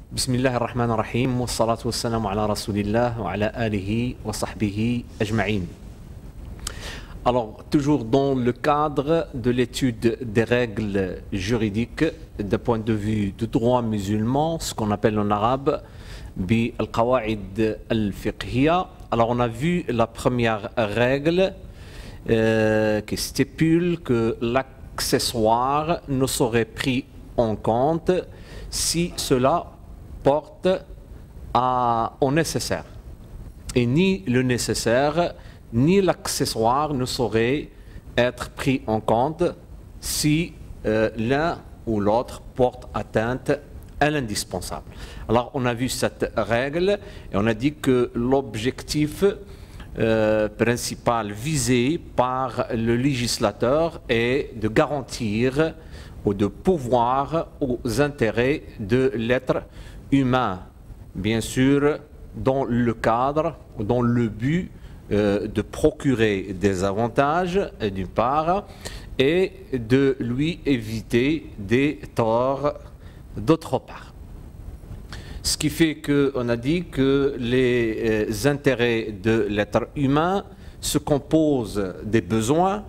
Bismillah ar-Rahman ar-Rahim, wa salatu wa salam ala Rasulillah wa ala alihi wa sahbihi ajma'in. Alors, toujours dans le cadre de l'étude des règles juridiques d'un point de vue du droit musulman, ce qu'on appelle en arabe bi al-qawa'id al-fiqhiyya. Alors, on a vu la première règle qui stipule que l'accessoire ne serait pris en compte si cela porte au nécessaire. Et ni le nécessaire, ni l'accessoire ne sauraient être pris en compte si l'un ou l'autre porte atteinte à l'indispensable. Alors on a vu cette règle et on a dit que l'objectif principal visé par le législateur est de garantir ou de pouvoir aux intérêts de l'être humain, bien sûr dans le cadre, dans le but de procurer des avantages d'une part et de lui éviter des torts d'autre part. Ce qui fait qu'on a dit que les intérêts de l'être humain se composent des besoins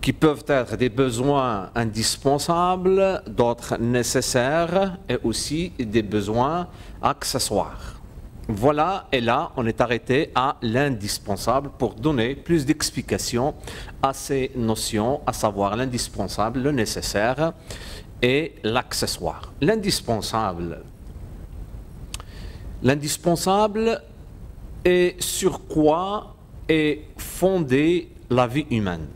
qui peuvent être des besoins indispensables, d'autres nécessaires et aussi des besoins accessoires. Voilà, et là, on est arrêté à l'indispensable pour donner plus d'explications à ces notions, à savoir l'indispensable, le nécessaire et l'accessoire. L'indispensable est sur quoi est fondée la vie humaine.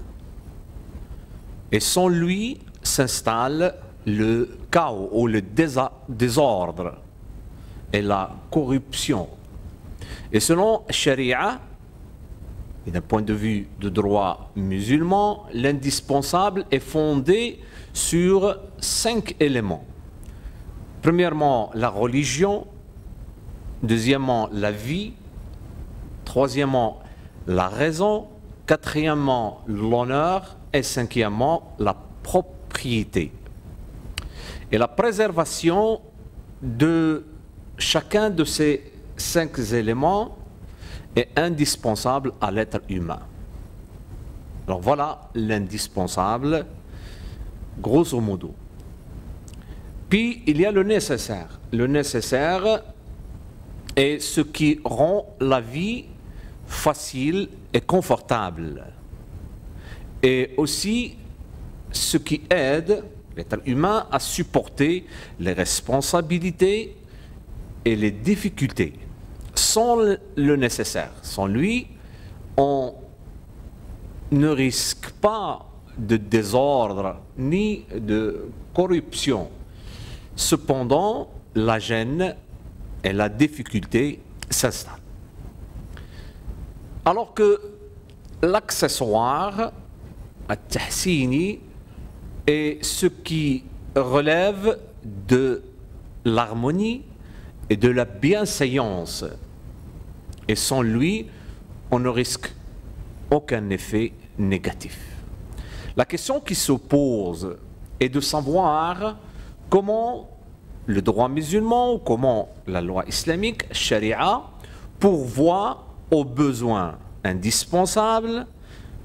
Et sans lui s'installe le chaos ou le désordre et la corruption. Et selon Sharia, et d'un point de vue de droit musulman, l'indispensable est fondé sur 5 éléments. Premièrement, la religion. Deuxièmement, la vie. Troisièmement, la raison. Quatrièmement, l'honneur. Et cinquièmement, la propriété. Et la préservation de chacun de ces 5 éléments est indispensable à l'être humain. Alors voilà l'indispensable, grosso modo. Puis il y a le nécessaire. Le nécessaire est ce qui rend la vie facile et confortable. Et aussi ce qui aide l'être humain à supporter les responsabilités et les difficultés. Sans le nécessaire, sans lui, on ne risque pas de désordre ni de corruption. Cependant, la gêne et la difficulté s'installent. Alors que l'accessoire at-tahsini est ce qui relève de l'harmonie et de la bienséance. Et sans lui, on ne risque aucun effet négatif. La question qui se pose est de savoir comment le droit musulman, comment la loi islamique, Sharia, pourvoit aux besoins indispensables,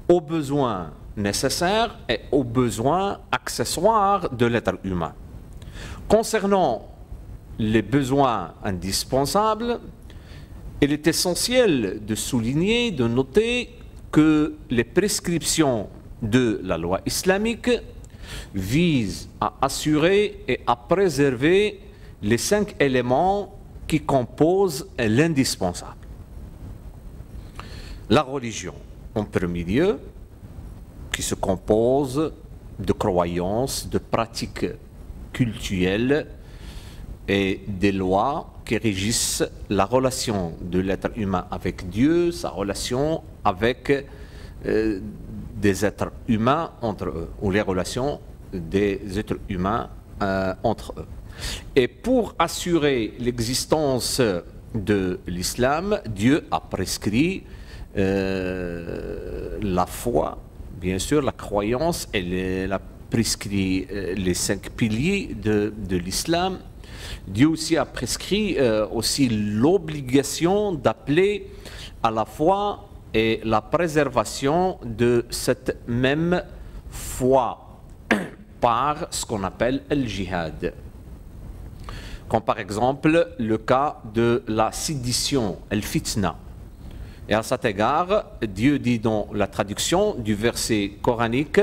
aux besoins nécessaires et aux besoins accessoires de l'être humain. Concernant les besoins indispensables, il est essentiel de souligner, de noter que les prescriptions de la loi islamique visent à assurer et à préserver les 5 éléments qui composent l'indispensable. La religion, en premier lieu, qui se compose de croyances, de pratiques cultuelles et des lois qui régissent la relation de l'être humain avec Dieu, sa relation avec des êtres humains entre eux, ou les relations des êtres humains entre eux. Et pour assurer l'existence de l'islam, Dieu a prescrit la foi, bien sûr, la croyance, elle a prescrit les 5 piliers de l'islam, Dieu aussi a prescrit aussi l'obligation d'appeler à la foi et la préservation de cette même foi par ce qu'on appelle le jihad. Comme par exemple le cas de la sédition, el fitna. Et à cet égard, Dieu dit dans la traduction du verset coranique,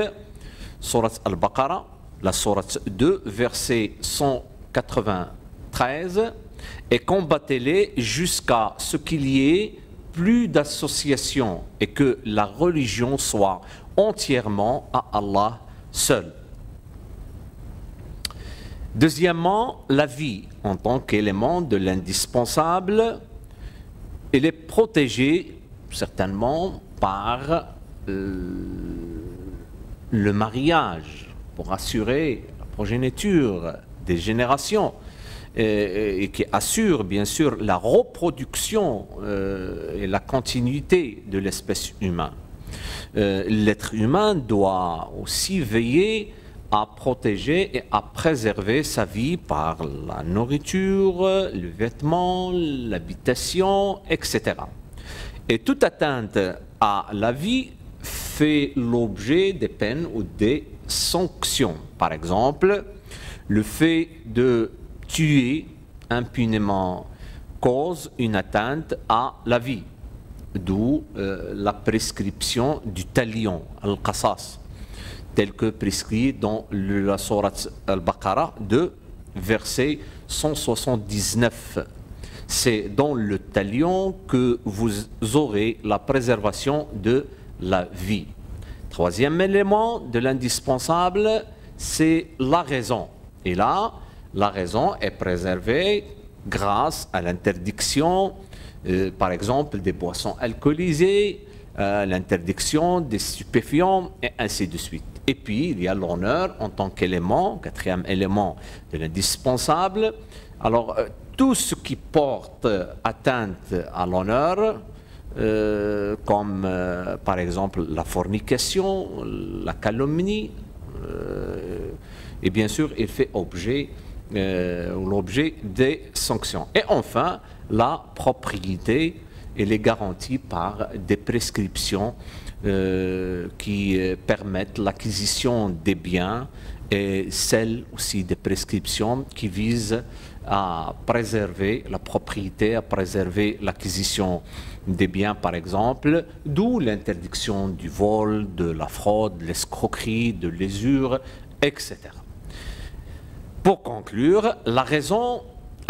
Surat al-Baqarah, la Surat 2, verset 193, et combattez-les jusqu'à ce qu'il y ait plus d'association et que la religion soit entièrement à Allah seul. Deuxièmement, la vie en tant qu'élément de l'indispensable, elle est protégée certainement par le mariage pour assurer la progéniture des générations et qui assure bien sûr la reproduction et la continuité de l'espèce humaine. L'être humain doit aussi veiller à protéger et à préserver sa vie par la nourriture, le vêtement, l'habitation, etc. Et toute atteinte à la vie fait l'objet des peines ou des sanctions. Par exemple, le fait de tuer impunément cause une atteinte à la vie, d'où la prescription du talion, al-qasas, tel que prescrit dans la Sourate al-Baqarah 2, verset 179. C'est dans le talion que vous aurez la préservation de la vie. Troisième élément de l'indispensable, c'est la raison. Et là, la raison est préservée grâce à l'interdiction, par exemple, des boissons alcoolisées, l'interdiction des stupéfiants, et ainsi de suite. Et puis, il y a l'honneur en tant qu'élément, quatrième élément de l'indispensable. Alors, tout ce qui porte atteinte à l'honneur, comme par exemple la fornication, la calomnie, et bien sûr, il fait l'objet des sanctions. Et enfin, la propriété, elle est garantie par des prescriptions qui permettent l'acquisition des biens et celles aussi des prescriptions qui visent à préserver la propriété, à préserver l'acquisition des biens par exemple, d'où l'interdiction du vol, de la fraude, de l'escroquerie, de l'usure, etc. Pour conclure, la raison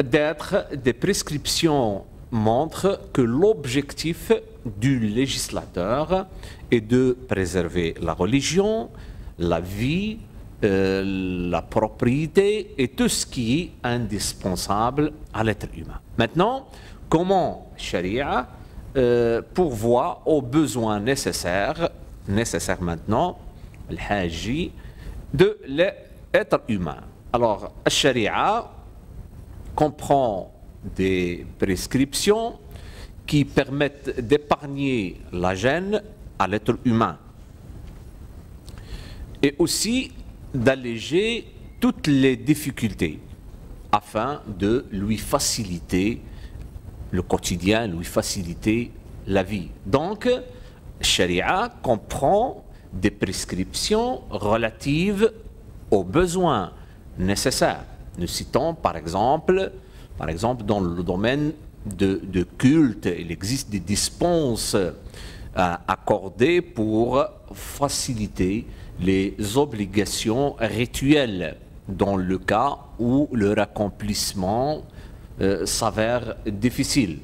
d'être des prescriptions montre que l'objectif du législateur est de préserver la religion, la vie, la propriété et tout ce qui est indispensable à l'être humain. Maintenant, comment Sharia pourvoit aux besoins nécessaires maintenant, le haji, de l'être humain. Alors, la Sharia comprend des prescriptions qui permettent d'épargner la gêne à l'être humain et aussi d'alléger toutes les difficultés afin de lui faciliter le quotidien, lui faciliter la vie. Donc, Sharia comprend des prescriptions relatives aux besoins nécessaires. Nous citons par exemple dans le domaine de culte, il existe des dispenses accordées pour faciliter les obligations rituelles dans le cas où leur accomplissement s'avère difficile.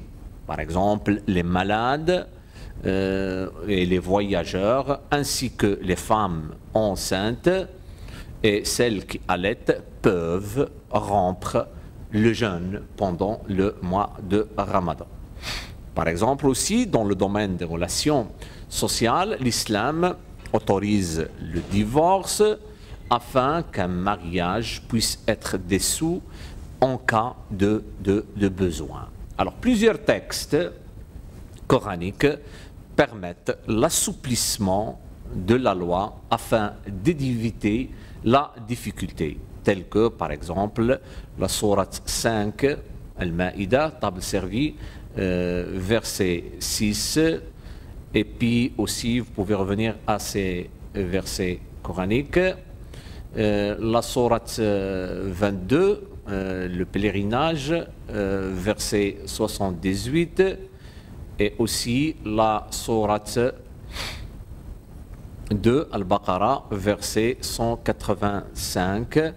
Par exemple, les malades et les voyageurs, ainsi que les femmes enceintes et celles qui allaitent peuvent rompre le jeûne pendant le mois de Ramadan. Par exemple aussi, dans le domaine des relations sociales, l'islam autorise le divorce afin qu'un mariage puisse être dissous en cas de besoin. Alors, plusieurs textes coraniques permettent l'assouplissement de la loi afin d'éviter la difficulté. tels que par exemple la sourate 5, Al-Ma'ida, table servie, verset 6, et puis aussi vous pouvez revenir à ces versets coraniques. La sourate 22, le pèlerinage, verset 78, et aussi la sourate 2, Al-Baqarah, verset 185,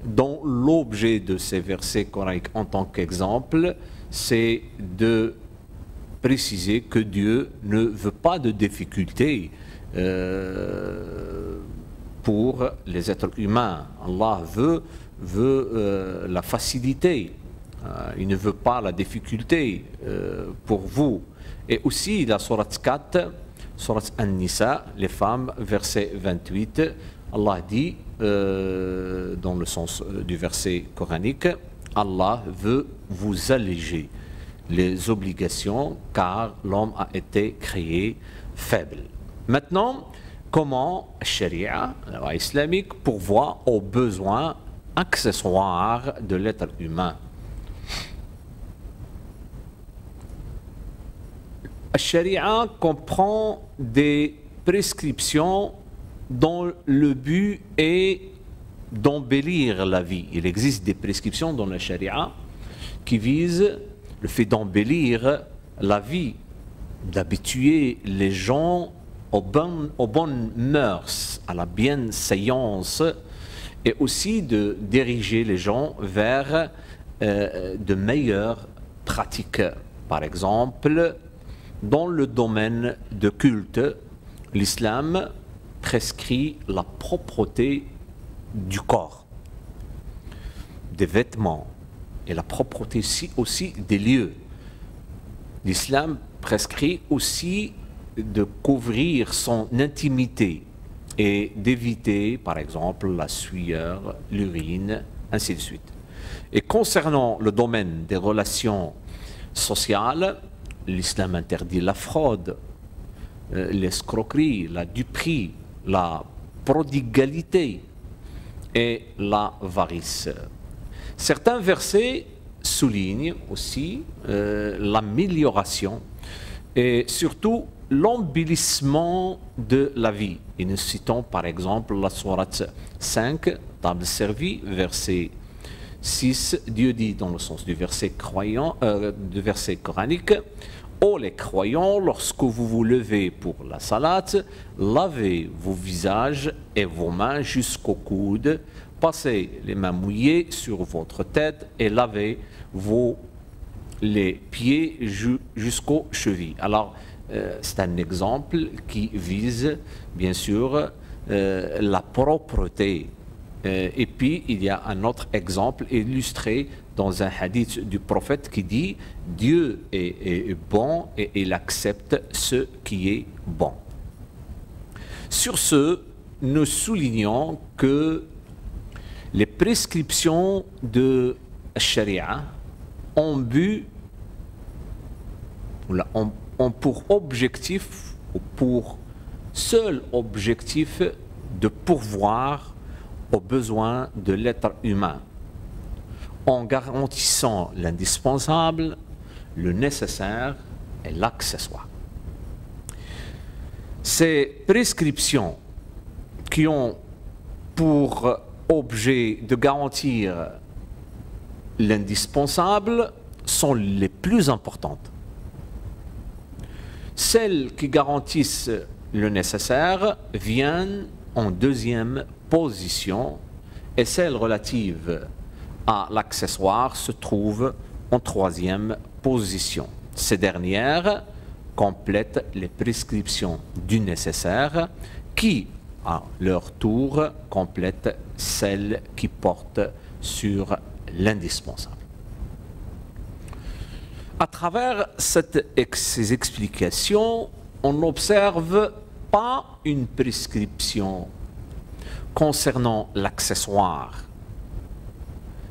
dont l'objet de ces versets coraniques en tant qu'exemple, c'est de préciser que Dieu ne veut pas de difficultés pour les êtres humains. Allah veut la facilité. Il ne veut pas la difficulté pour vous. Et aussi la sourate 4, sourate An-Nisa, les femmes, verset 28, Allah dit, dans le sens du verset coranique, Allah veut vous alléger les obligations car l'homme a été créé faible. Maintenant, comment Sharia, la loi islamique, pourvoit aux besoins accessoires de l'être humain? La Sharia comprend des prescriptions dont le but est d'embellir la vie. Il existe des prescriptions dans la Sharia qui visent le fait d'embellir la vie, d'habituer les gens aux bonnes mœurs, à la bienséance, et aussi de diriger les gens vers de meilleures pratiques. Par exemple, dans le domaine de culte, l'islam prescrit la propreté du corps, des vêtements et la propreté aussi des lieux. L'islam prescrit aussi de couvrir son intimité et d'éviter, par exemple, la sueur, l'urine, ainsi de suite. Et concernant le domaine des relations sociales, l'islam interdit la fraude, l'escroquerie, la duperie, la prodigalité et l'avarice. Certains versets soulignent aussi l'amélioration et surtout l'embellissement de la vie. Et nous citons par exemple la sourate 5, table servie, verset 6, Dieu dit dans le sens du verset coranique, ô les croyants, lorsque vous vous levez pour la salate, lavez vos visages et vos mains jusqu'au coude, passez les mains mouillées sur votre tête et lavez les pieds jusqu'aux chevilles. Alors, c'est un exemple qui vise, bien sûr, la propreté. Et puis, il y a un autre exemple illustré dans un hadith du prophète qui dit « Dieu est bon et il accepte ce qui est bon ». Sur ce, nous soulignons que les prescriptions de Sharia ont pour objectif, ou pour seul objectif, de pourvoir aux besoins de l'être humain, en garantissant l'indispensable, le nécessaire et l'accessoire. Ces prescriptions qui ont pour objet de garantir l'indispensable sont les plus importantes. Celles qui garantissent le nécessaire viennent en deuxième position et celles relatives à l'accessoire se trouvent en troisième position. Ces dernières complètent les prescriptions du nécessaire qui, à leur tour, complètent celles qui portent sur l'indispensable. À travers ces explications, on n'observe pas une prescription concernant l'accessoire,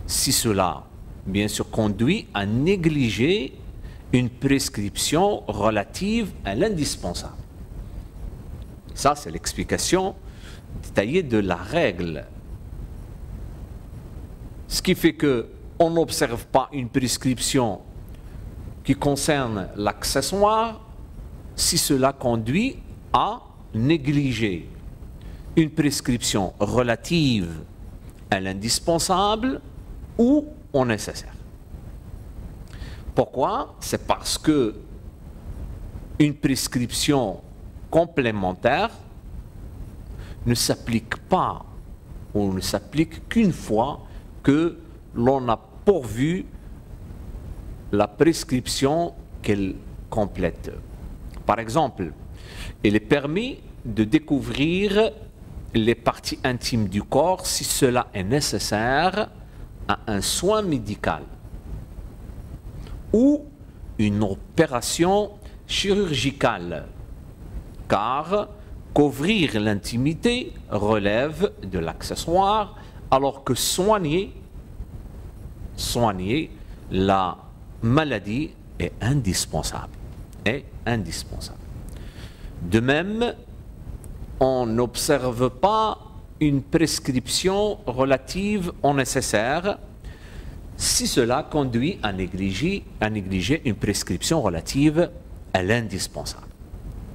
si cela, bien sûr, conduit à négliger une prescription relative à l'indispensable. Ça, c'est l'explication détaillée de la règle. Ce qui fait qu'on n'observe pas une prescription qui concerne l'accessoire si cela conduit à négliger une prescription relative à l'indispensable ou au nécessaire. Pourquoi? C'est parce que une prescription complémentaire ne s'applique pas ou ne s'applique qu'une fois que l'on a pourvu la prescription qu'elle complète. Par exemple, il est permis de découvrir les parties intimes du corps si cela est nécessaire à un soin médical ou une opération chirurgicale, car couvrir l'intimité relève de l'accessoire, alors que soigner la maladie est indispensable. De même, on n'observe pas une prescription relative au nécessaire si cela conduit à négliger une prescription relative à l'indispensable.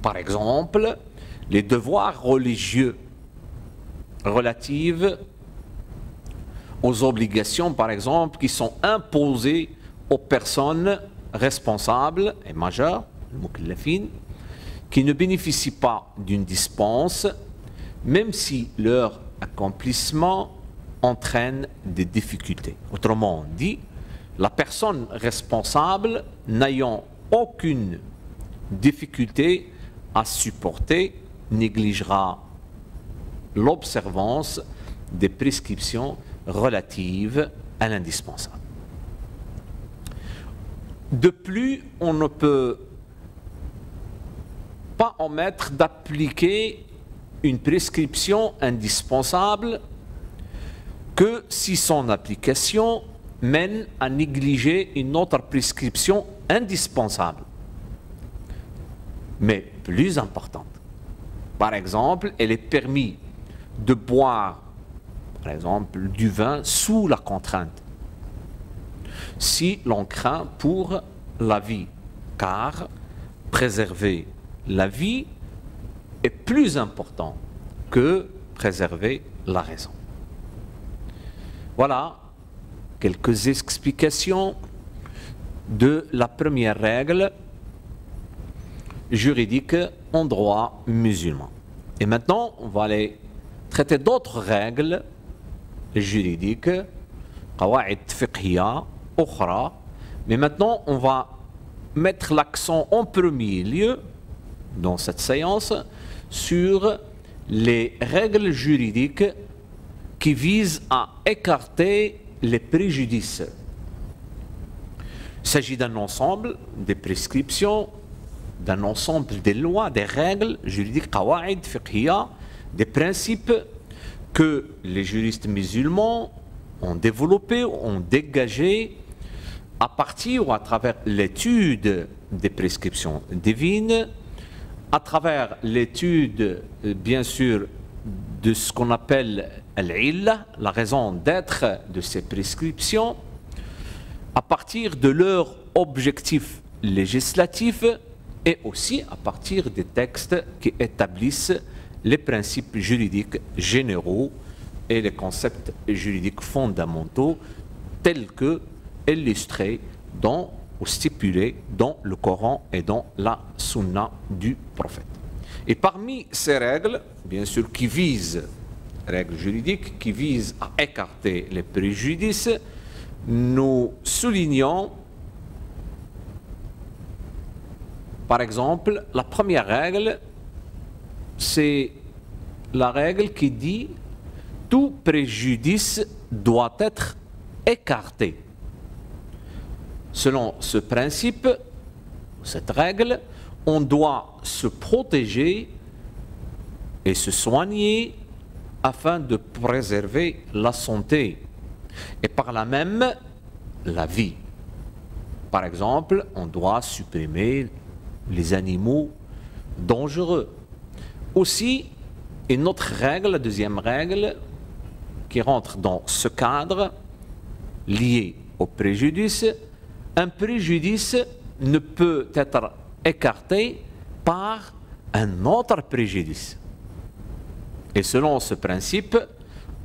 Par exemple, les devoirs religieux relatifs aux obligations, par exemple, qui sont imposées aux personnes responsables et majeures, qui ne bénéficient pas d'une dispense, même si leur accomplissement entraîne des difficultés. Autrement dit, la personne responsable n'ayant aucune difficulté à supporter négligera l'observance des prescriptions relatives à l'indispensable. De plus, on ne peut pas omettre d'appliquer une prescription indispensable que si son application mène à négliger une autre prescription indispensable, mais plus importante. Par exemple, il est permis de boire, par exemple, du vin sous la contrainte, si l'on craint pour la vie, car préserver la vie est plus important que préserver la raison. Voilà quelques explications de la première règle juridique en droit musulman. Et maintenant, on va aller traiter d'autres règles juridiques, قواعد فقهية أخرى. Mais maintenant, on va mettre l'accent en premier lieu dans cette séance sur les règles juridiques qui visent à écarter les préjudices. Il s'agit d'un ensemble de prescriptions, d'un ensemble des lois, des règles juridiques, qawaïd, fiqhiyya, des principes que les juristes musulmans ont développés, ont dégagés à partir ou à travers l'étude des prescriptions divines, à travers l'étude, bien sûr, de ce qu'on appelle al-illa, la raison d'être de ces prescriptions, à partir de leurs objectifs législatifs et aussi à partir des textes qui établissent les principes juridiques généraux et les concepts juridiques fondamentaux tels que illustrés dans ou stipulés dans le Coran et dans la Sunna du prophète. Et parmi ces règles, bien sûr, qui visent, règles juridiques qui visent à écarter les préjudices, nous soulignons, par exemple, la première règle, c'est la règle qui dit « Tout préjudice doit être écarté ». Selon ce principe, cette règle, on doit se protéger et se soigner afin de préserver la santé et par là même la vie. Par exemple, on doit supprimer les animaux dangereux. Aussi, une autre règle, la deuxième règle, qui rentre dans ce cadre, liées au préjudice, un préjudice ne peut être écarté par un autre préjudice. Et selon ce principe,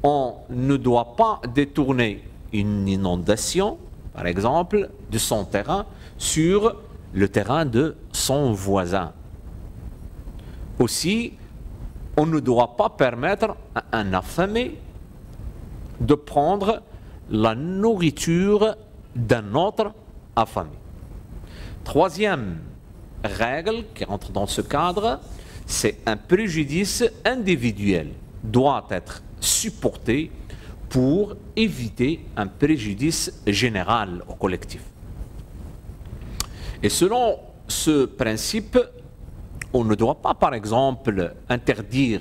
on ne doit pas détourner une inondation, par exemple, de son terrain sur le terrain de son voisin. Aussi, on ne doit pas permettre à un affamé de prendre la nourriture d'un autre affamé. Troisième règle qui entre dans ce cadre, c'est un préjudice individuel doit être supporté pour éviter un préjudice général au collectif. Et selon ce principe, on ne doit pas, par exemple, interdire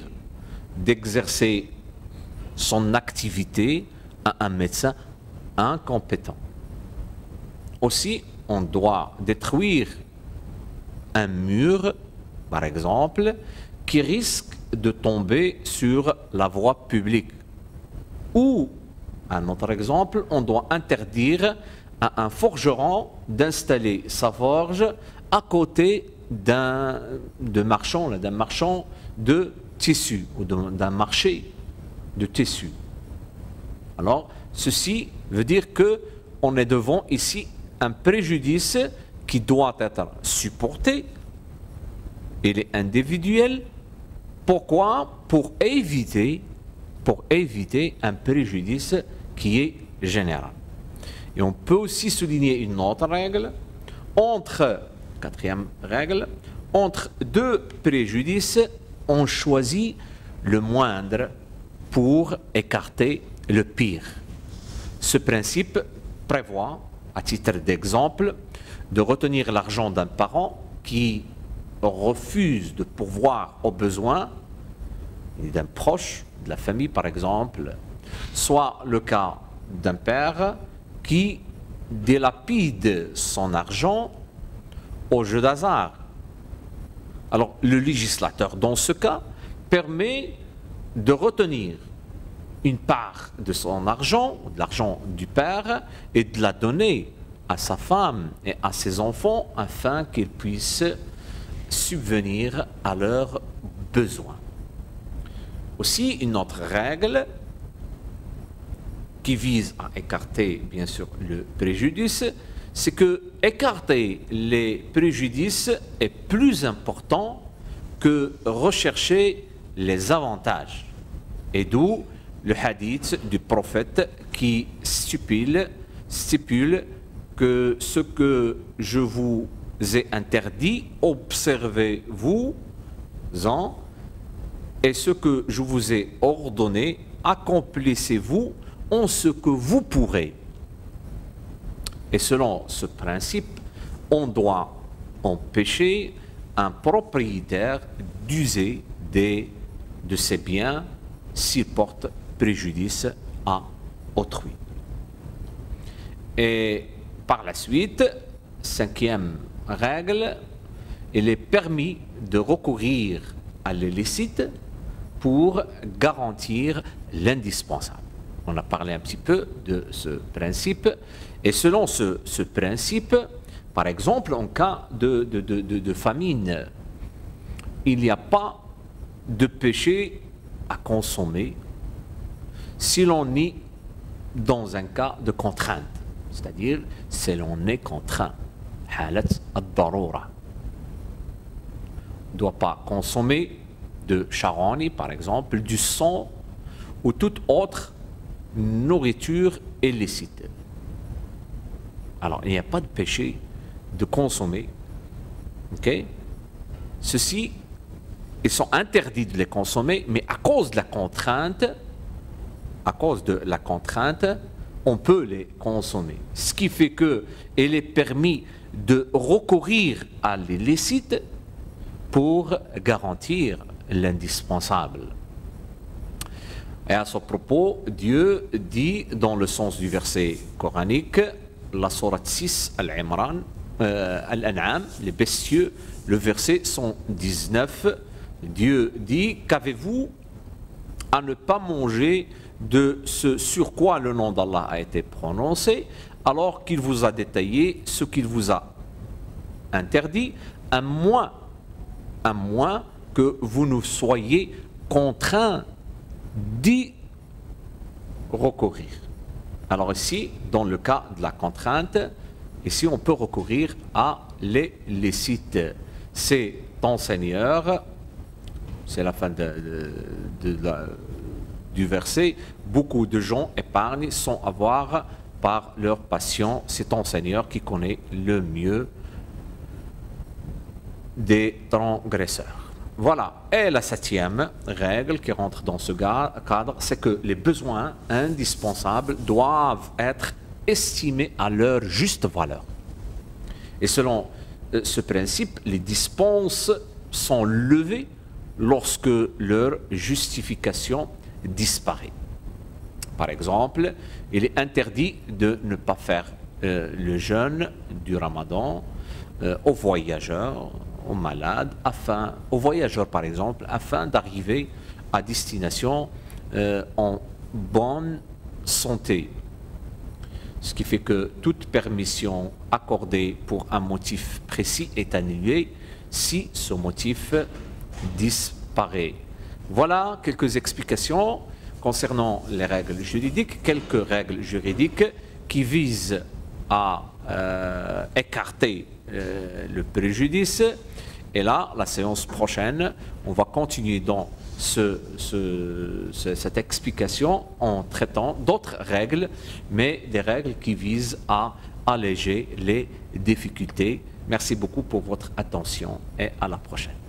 d'exercer son activité à un médecin incompétent. Aussi, on doit détruire un mur, par exemple, qui risque de tomber sur la voie publique. Ou, un autre exemple, on doit interdire à un forgeron d'installer sa forge à côté d'un marchand de tissu ou d'un marché de tissu. Alors, ceci veut dire qu'on est devant ici un préjudice qui doit être supporté. Il est individuel. Pourquoi? Pour éviter un préjudice qui est général. Et on peut aussi souligner une autre règle. Quatrième règle, entre deux préjudices, on choisit le moindre pour écarter le pire. Ce principe prévoit, à titre d'exemple, de retenir l'argent d'un parent qui refuse de pourvoir aux besoins d'un proche de la famille, par exemple, soit le cas d'un père qui délapide son argent au jeu d'hasard. Alors, le législateur, dans ce cas, permet de retenir une part de son argent, de l'argent du père, et de la donner à sa femme et à ses enfants afin qu'ils puissent subvenir à leurs besoins. Aussi, une autre règle qui vise à écarter, bien sûr, le préjudice, c'est que écarter les préjudices est plus important que rechercher les avantages. Et d'où le hadith du prophète qui stipule que ce que je vous ai interdit, observez-vous-en, et ce que je vous ai ordonné, accomplissez-vous en ce que vous pourrez. Et selon ce principe, on doit empêcher un propriétaire d'user de ses biens s'il porte préjudice à autrui. Et par la suite, cinquième règle, il est permis de recourir à l'illicite pour garantir l'indispensable. On a parlé un petit peu de ce principe. Et selon ce principe, par exemple, en cas de famine, il n'y a pas de péché à consommer si l'on est dans un cas de contrainte, c'est-à-dire si l'on est contraint. Halat ad-darura. On ne doit pas consommer de charoni, par exemple, du sang ou toute autre nourriture illicite. Alors, il n'y a pas de péché de consommer. Okay? Ceux-ci, ils sont interdits de les consommer, mais à cause de la contrainte, on peut les consommer. Ce qui fait qu'il est permis de recourir à l'illicite pour garantir l'indispensable. Et à ce propos, Dieu dit dans le sens du verset coranique, la sourate 6 Al-Imran, Al-An'am, les bestieux, le verset 119, Dieu dit: qu'avez-vous à ne pas manger de ce sur quoi le nom d'Allah a été prononcé, alors qu'il vous a détaillé ce qu'il vous a interdit, à moins que vous ne soyez contraints d'y recourir. Alors ici, dans le cas de la contrainte, ici on peut recourir à l'illicite. C'est ton Seigneur, c'est la fin du verset, beaucoup de gens épargnent sans avoir par leur passion. C'est ton Seigneur qui connaît le mieux des transgresseurs. Voilà. Et la 7e règle qui rentre dans ce cadre, c'est que les besoins indispensables doivent être estimés à leur juste valeur. Et selon ce principe, les dispenses sont levées lorsque leur justification disparaît. Par exemple, il est interdit de ne pas faire le jeûne du Ramadan aux voyageurs, aux malades, aux voyageurs par exemple, afin d'arriver à destination en bonne santé. Ce qui fait que toute permission accordée pour un motif précis est annulée si ce motif disparaît. Voilà quelques explications concernant les règles juridiques, quelques règles juridiques qui visent à écarter le préjudice. Et là, la séance prochaine, on va continuer dans cette explication en traitant d'autres règles, mais des règles qui visent à alléger les difficultés. Merci beaucoup pour votre attention et à la prochaine.